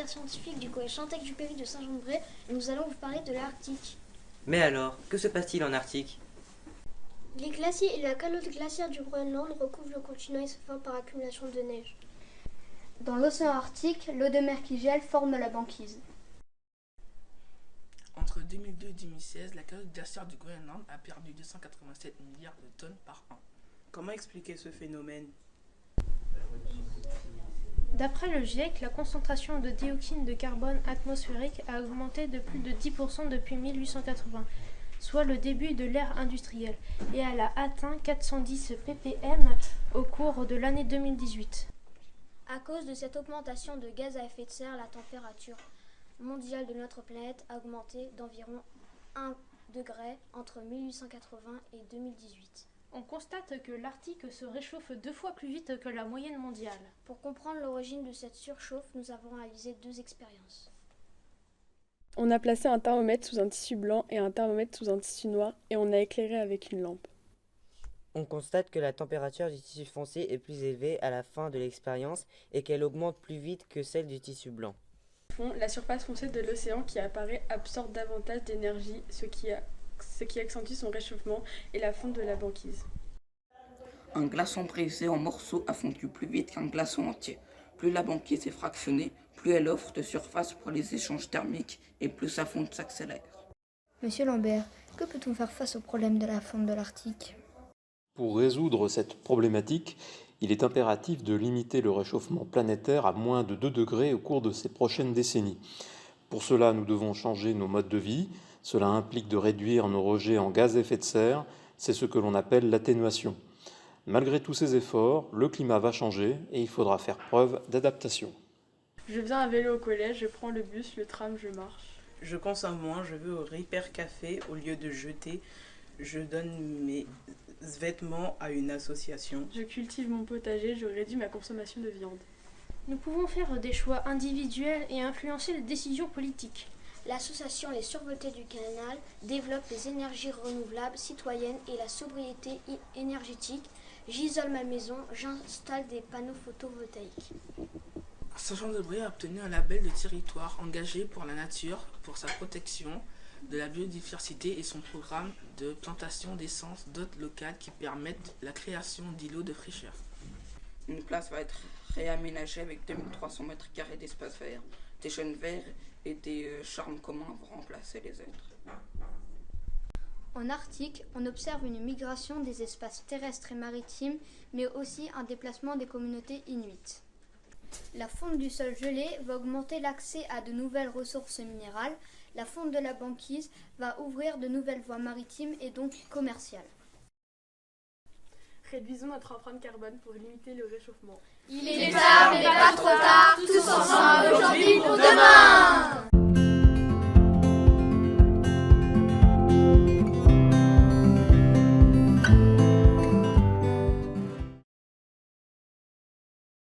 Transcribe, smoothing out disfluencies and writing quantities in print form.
secrétaire scientifique du collège Saint-Exupéry de Saint-Jean-de-Bray et nous allons vous parler de l'Arctique. Mais alors, que se passe-t-il en Arctique? Les glaciers et la calotte glaciaire du Groenland recouvrent le continent et se forment par accumulation de neige. Dans l'océan Arctique, l'eau de mer qui gèle forme la banquise. Entre 2002 et 2016, la calotte glaciaire du Groenland a perdu 287 milliards de tonnes par an. Comment expliquer ce phénomène? D'après le GIEC, la concentration de dioxyde de carbone atmosphérique a augmenté de plus de 10% depuis 1880, soit le début de l'ère industrielle, et elle a atteint 410 ppm au cours de l'année 2018. À cause de cette augmentation de gaz à effet de serre, la température mondiale de notre planète a augmenté d'environ 1 degré entre 1880 et 2018. On constate que l'Arctique se réchauffe 2 fois plus vite que la moyenne mondiale. Pour comprendre l'origine de cette surchauffe, nous avons réalisé 2 expériences. On a placé un thermomètre sous un tissu blanc et un thermomètre sous un tissu noir et on a éclairé avec une lampe. On constate que la température du tissu foncé est plus élevée à la fin de l'expérience et qu'elle augmente plus vite que celle du tissu blanc. La surface foncée de l'océan qui apparaît absorbe davantage d'énergie, ce qui accentue son réchauffement et la fonte de la banquise. Un glaçon brisé en morceaux a fondu plus vite qu'un glaçon entier. Plus la banquise est fractionnée, plus elle offre de surface pour les échanges thermiques et plus sa fonte s'accélère. Monsieur Lambert, que peut-on faire face au problème de la fonte de l'Arctique ? Pour résoudre cette problématique, il est impératif de limiter le réchauffement planétaire à moins de 2 degrés au cours de ces prochaines décennies. Pour cela, nous devons changer nos modes de vie. Cela implique de réduire nos rejets en gaz à effet de serre. C'est ce que l'on appelle l'atténuation. Malgré tous ces efforts, le climat va changer et il faudra faire preuve d'adaptation. Je viens à vélo au collège, je prends le bus, le tram, je marche. Je consomme moins, je vais au Repair Café au lieu de jeter. Je donne mes vêtements à une association. Je cultive mon potager, je réduis ma consommation de viande. Nous pouvons faire des choix individuels et influencer les décisions politiques. L'association Les Survoltés du Canal développe les énergies renouvelables citoyennes et la sobriété énergétique. J'isole ma maison, j'installe des panneaux photovoltaïques. Saint-Jean-de-Bray a obtenu un label de territoire engagé pour la nature, pour sa protection de la biodiversité et son programme de plantation d'essences d'hôtes locales qui permettent la création d'îlots de fraîcheur. Une place va être réaménagée avec 2300 mètres carrés d'espace vert, des chênes verts et des charmes communs vont remplacer les êtres. En Arctique, on observe une migration des espaces terrestres et maritimes, mais aussi un déplacement des communautés inuites. La fonte du sol gelé va augmenter l'accès à de nouvelles ressources minérales. La fonte de la banquise va ouvrir de nouvelles voies maritimes et donc commerciales. Réduisons notre empreinte carbone pour limiter le réchauffement. Il est tard, mais pas trop tard, tous ensemble aujourd'hui pour demain!